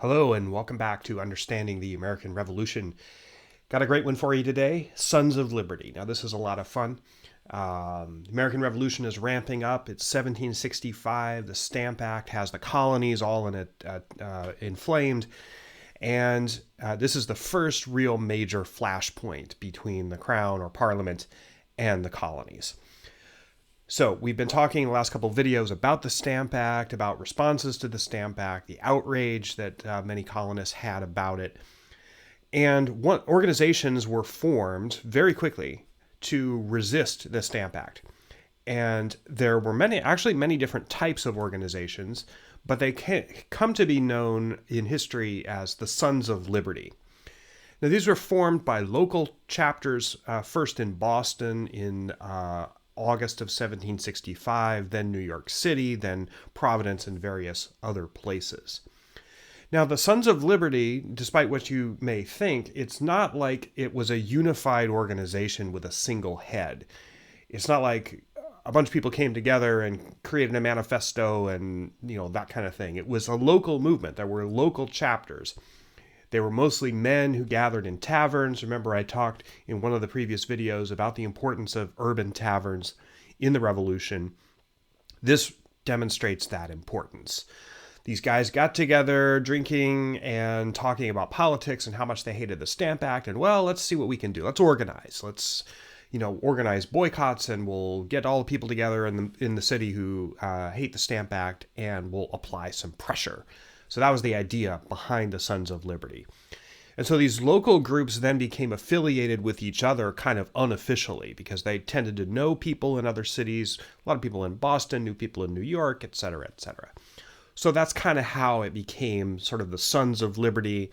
Hello and welcome back to Understanding the American Revolution. Got a great one for you today, Sons of Liberty. Now this is a lot of fun. The American Revolution is ramping up. It's 1765. The Stamp Act has the colonies all in it, inflamed. And this is the first real major flashpoint between the Crown or Parliament and the colonies. So we've been talking in the last couple of videos about the Stamp Act, about responses to the Stamp Act, the outrage that many colonists had about it. And organizations were formed very quickly to resist the Stamp Act. And there were many different types of organizations, but they come to be known in history as the Sons of Liberty. Now, these were formed by local chapters, first in Boston in August of 1765, then New York City, then Providence, and various other places. Now, the Sons of Liberty, despite what you may think, it's not like it was a unified organization with a single head. It's not like a bunch of people came together and created a manifesto and, that kind of thing. It was a local movement. There were local chapters. They were mostly men who gathered in taverns. Remember, I talked in one of the previous videos about the importance of urban taverns in the Revolution. This demonstrates that importance. These guys got together drinking and talking about politics and how much they hated the Stamp Act. And, let's see what we can do. Let's organize. Let's, organize boycotts, and we'll get all the people together in the city who hate the Stamp Act, and we'll apply some pressure. So that was the idea behind the Sons of Liberty. And so these local groups then became affiliated with each other kind of unofficially because they tended to know people in other cities. A lot of people in Boston knew people in New York, et cetera, et cetera. So that's kind of how it became sort of the Sons of Liberty.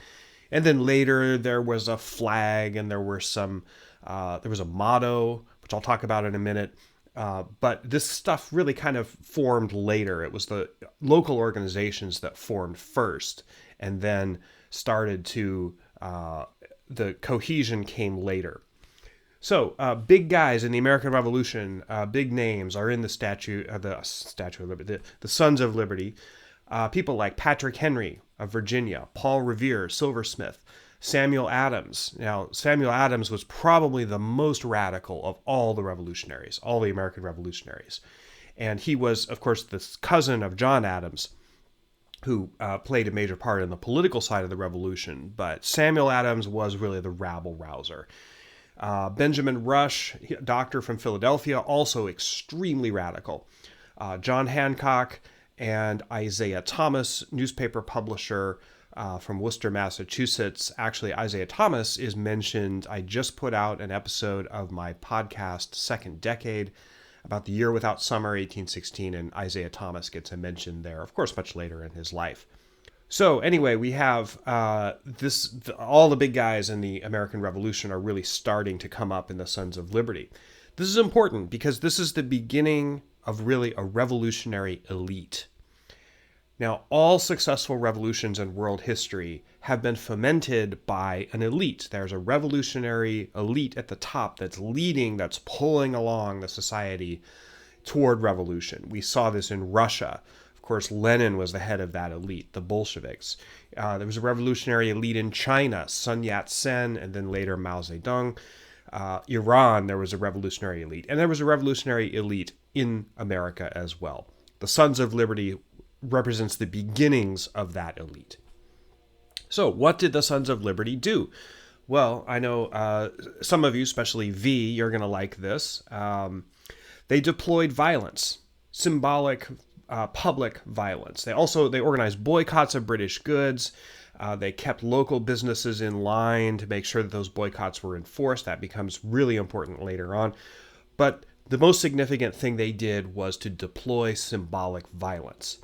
And then later there was a flag and there was a motto, which I'll talk about in a minute. But this stuff really kind of formed later. It was the local organizations that formed first, and then started to, the cohesion came later. So big guys in the American Revolution, big names are in the Statue of Liberty, the Sons of Liberty. People like Patrick Henry of Virginia, Paul Revere, silversmith, Samuel Adams. Now, Samuel Adams was probably the most radical of all the revolutionaries, all the American revolutionaries. And he was, of course, the cousin of John Adams, who played a major part in the political side of the revolution. But Samuel Adams was really the rabble-rouser. Benjamin Rush, doctor from Philadelphia, also extremely radical. John Hancock and Isaiah Thomas, newspaper publisher, from Worcester, Massachusetts. Actually, Isaiah Thomas is mentioned. I just put out an episode of my podcast, Second Decade, about the year without summer, 1816, and Isaiah Thomas gets a mention there, of course, much later in his life. So anyway, we have all the big guys in the American Revolution are really starting to come up in the Sons of Liberty. This is important because this is the beginning of really a revolutionary elite. Now, all successful revolutions in world history have been fomented by an elite. There's a revolutionary elite at the top that's leading, that's pulling along the society toward revolution. We saw this in Russia. Of course, Lenin was the head of that elite, the Bolsheviks. There was a revolutionary elite in China, Sun Yat-sen, and then later Mao Zedong. Iran, there was a revolutionary elite. And there was a revolutionary elite in America as well. The Sons of Liberty represents the beginnings of that elite. So what did the Sons of Liberty do? Well, I know some of you, especially V, you're going to like this. They deployed violence, symbolic public violence. They organized boycotts of British goods. They kept local businesses in line to make sure that those boycotts were enforced. That becomes really important later on. But the most significant thing they did was to deploy symbolic violence.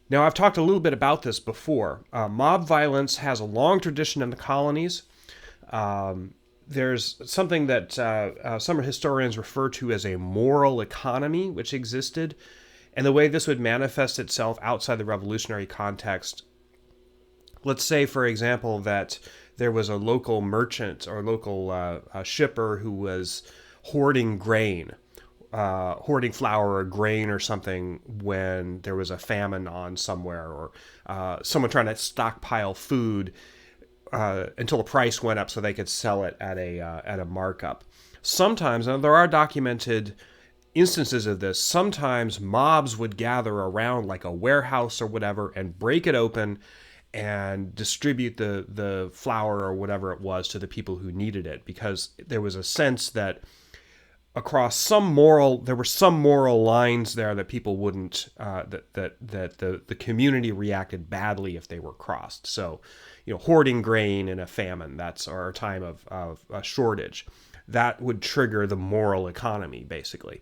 Now, I've talked a little bit about this before. Mob violence has a long tradition in the colonies. There's something that some historians refer to as a moral economy, which existed. And the way this would manifest itself outside the revolutionary context, let's say, for example, that there was a local merchant or local shipper who was hoarding grain hoarding flour or grain or something when there was a famine on somewhere, or someone trying to stockpile food until the price went up so they could sell it at a markup. Sometimes, and there are documented instances of this, sometimes mobs would gather around like a warehouse or whatever and break it open and distribute the flour or whatever it was to the people who needed it, because there was a sense that there were some moral lines there that people wouldn't, that the community reacted badly if they were crossed. So, hoarding grain in a famine, that's our time of a shortage, that would trigger the moral economy, basically.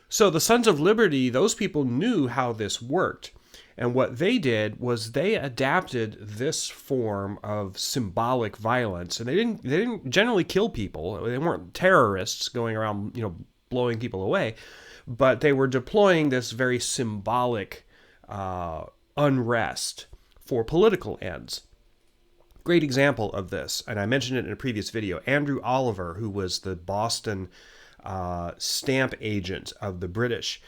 So the Sons of Liberty, those people knew how this worked. And what they did was they adapted this form of symbolic violence. And they didn't generally kill people. They weren't terrorists going around, blowing people away. But they were deploying this very symbolic unrest for political ends. Great example of this, and I mentioned it in a previous video, Andrew Oliver, who was the Boston stamp agent of the British.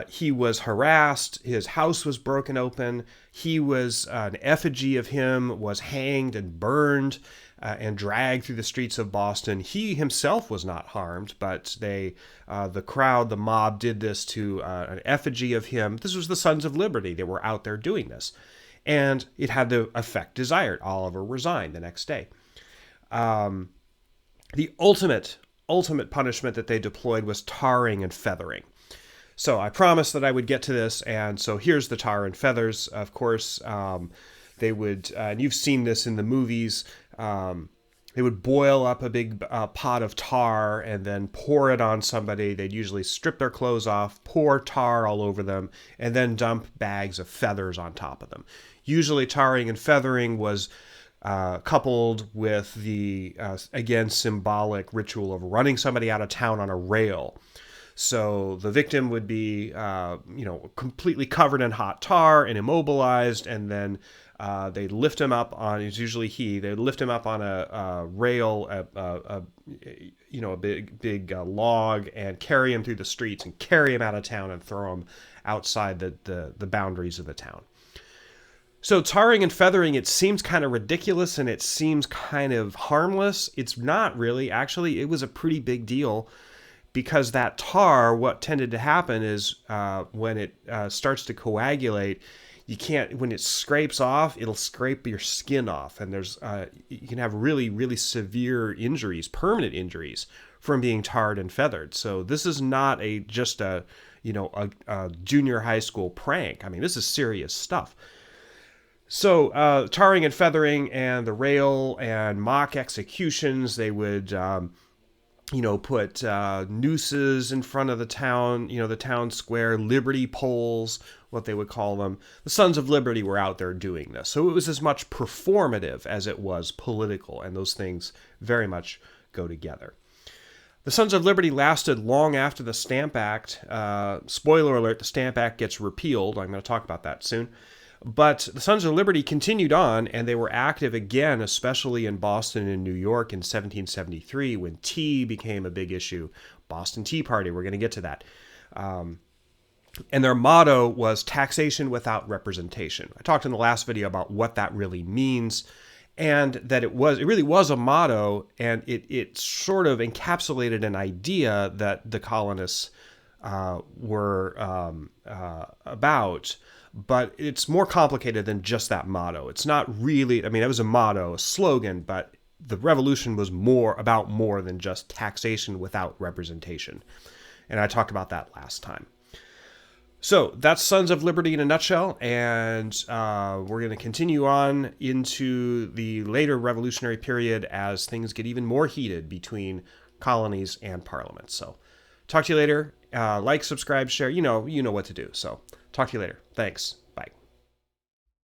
He was harassed. His house was broken open. An effigy of him was hanged and burned and dragged through the streets of Boston. He himself was not harmed, but the mob did this to an effigy of him. This was the Sons of Liberty. They were out there doing this. And it had the effect desired. Oliver resigned the next day. The ultimate punishment that they deployed was tarring and feathering. So I promised that I would get to this, and so here's the tar and feathers. Of course, they would, and you've seen this in the movies, they would boil up a big pot of tar and then pour it on somebody. They'd usually strip their clothes off, pour tar all over them, and then dump bags of feathers on top of them. Usually tarring and feathering was coupled with the, again, symbolic ritual of running somebody out of town on a rail. So the victim would be, completely covered in hot tar and immobilized, and then they'd lift him up on, it's usually they'd lift him up on a rail, a big log, and carry him through the streets and carry him out of town and throw him outside the boundaries of the town. So tarring and feathering, it seems kind of ridiculous and it seems kind of harmless. It's not really. Actually, it was a pretty big deal, because that tar, what tended to happen is when it starts to coagulate, when it scrapes off, it'll scrape your skin off. And you can have really, really severe injuries, permanent injuries, from being tarred and feathered. So this is not just a junior high school prank. I mean, this is serious stuff. So tarring and feathering and the rail and mock executions, they would, put nooses in front of the town, the town square, liberty poles, what they would call them. The Sons of Liberty were out there doing this. So it was as much performative as it was political, and those things very much go together. The Sons of Liberty lasted long after the Stamp Act. Spoiler alert, the Stamp Act gets repealed. I'm going to talk about that soon. But the Sons of Liberty continued on, and they were active again, especially in Boston and New York in 1773, when tea became a big issue. Boston Tea Party, we're going to get to that. And their motto was taxation without representation. I talked in the last video about what that really means, and that it really was a motto, and it sort of encapsulated an idea that the colonists were about. But it's more complicated than just that motto. It's not really, it was a motto, a slogan, but the revolution was more than just taxation without representation. And I talked about that last time. So that's Sons of Liberty in a nutshell, and we're going to continue on into the later revolutionary period as things get even more heated between colonies and parliaments. So talk to you later. Like, subscribe, share, you know what to do. So talk to you later. Thanks.